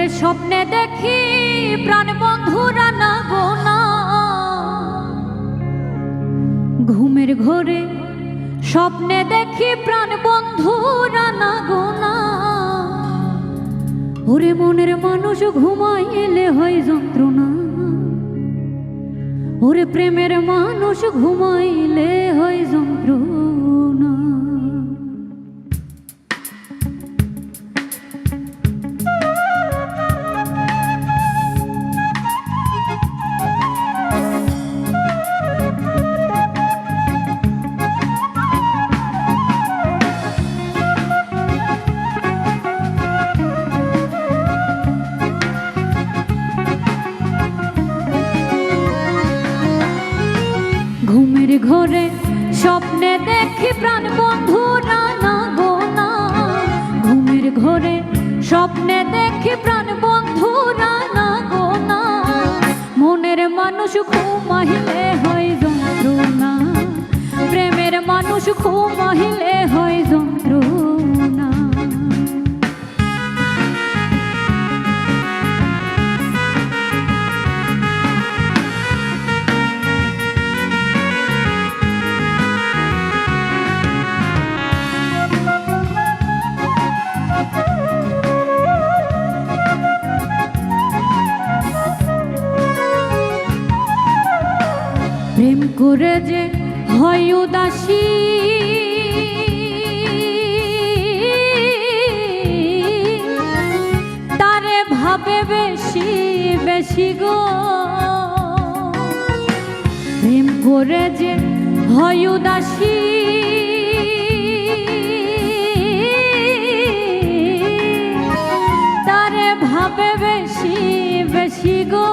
ঘরে স্বপ্নে দেখি প্রাণ বন্ধুরা না গোনা, ঘুমের ঘরে স্বপ্নে দেখি প্রাণ বন্ধুরা না গোনা। ওরে মনের মানুষ ঘুমাইলে হয় যন্ত্রণা, ওরে প্রেমের মানুষ ঘুমাইলে হয় যন্ত্রণা। ঘুমের ঘরে স্বপ্নে দেখি প্রাণ বন্ধুরা না গোনা, ঘুমের ঘরে স্বপ্নে দেখি প্রাণ বন্ধুরা না গোনা। মনের মানুষ ঘুমাইলে হয় যন্ত্রণা, প্রেমের মানুষ ঘুমাইলে হয় যন্ত্রণা। প্রেম করে যে হয় উদাসী, তারে ভাবে বেশি বেশি গো। প্রেম করে যে হয় উদাসী, তারে ভাবে বেশি বেশি গো।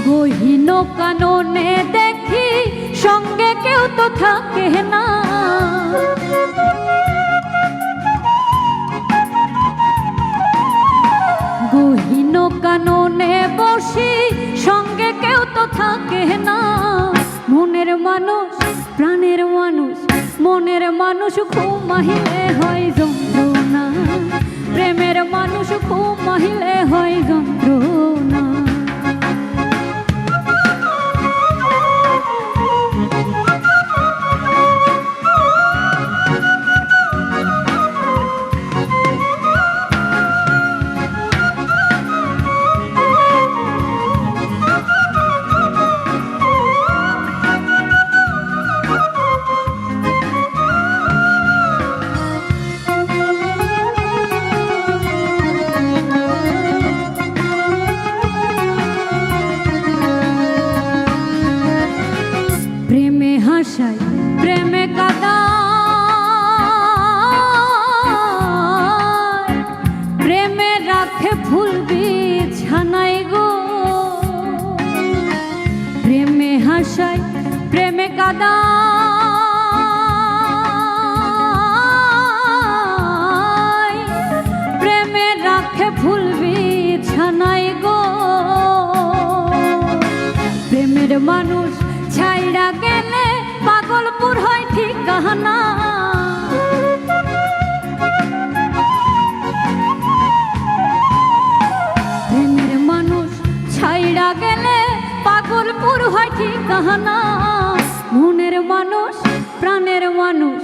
গহীন কাননে দেখি সঙ্গে কেউ তো থাকে না, গহীন কাননে বসি সঙ্গে কেউ তো থাকে না। মনের মানুষ প্রাণের মানুষ, মনের মানুষ ঘুমাইলে হয় যন্ত্রণা, প্রেমের মানুষ ঘুমাইলে হয় যন্ত্রণা। প্রেমে হাসায় প্রেমে কাঁদায়, প্রেমে রাখে ফুল বিছানায় গো। প্রেমে হাসায় প্রেমে কাঁদায়, প্রেমে রাখে ফুল বিছানায় গো। প্রেমের মানুষ ছাইড়া গেলে পাগলপুর হয় ঠিকানা, প্রেমের মানুষ ছাইড়া গেলে পাগলপুর হয় ঠিকানা। মনের মানুষ প্রাণের মানুষ,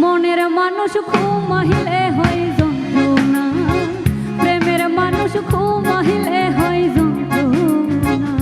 মনের মানুষ ঘুমাইলে হয় যন্ত্রণা, প্রেমের মানুষ ঘুমাইলে হয় যন্ত্রণা।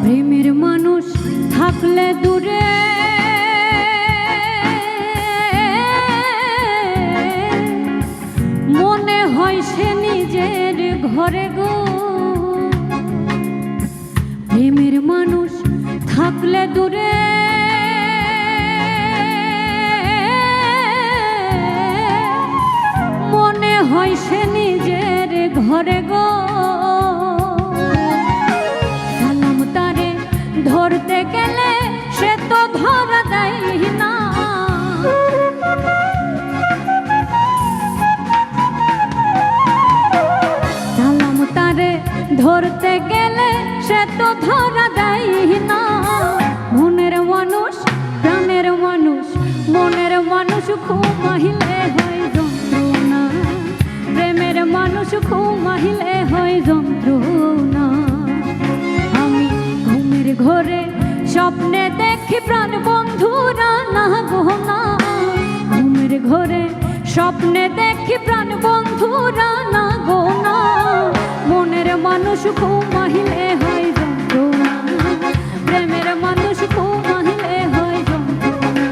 প্রেমের মানুষ থাকলে দূরে, মনে হয় সে নিজের ঘরে গো। প্রেমের মানুষ থাকলে দূরে, মনে হয় সে নিজের ঘরে গো। সালাম তারে ধরতে গেলে সে তো দেয় না। সালাম তারে ধরতে গেলে সে তো ধরা দেয় না। মনের মানুষ প্রাণের মানুষ, মনের মানুষ ঘুমাইলে হয় যন্ত্রণা, প্রেমের মানুষ ঘুমাইলে হয় যন্ত্রণা। আমি ঘুমের ঘরে স্বপ্নে দেখি প্রাণ বন্ধুরা না গো না, ঘুমের ঘরে স্বপ্নে দেখি প্রাণ বন্ধুরা না গো না। মনের মানুষ ঘুমাইলে হয় যন্ত্রণা, প্রেমের মানুষ ঘুমাইলে হয় যন্ত্রণা,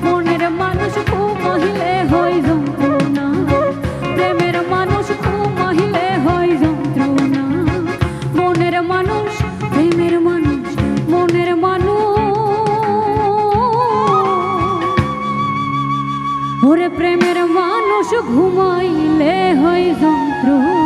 মনের মানুষ ঘুমাইলে হয় যন্ত্রণা, প্রেমের মানুষ ঘুমাইলে হয় যন্ত্রণা, মনের মানুষ প্রেমের মানুষ মনের মানুষ। ওরে প্রেমের মানুষ ঘুমাইলে হয় যন্ত্রণা।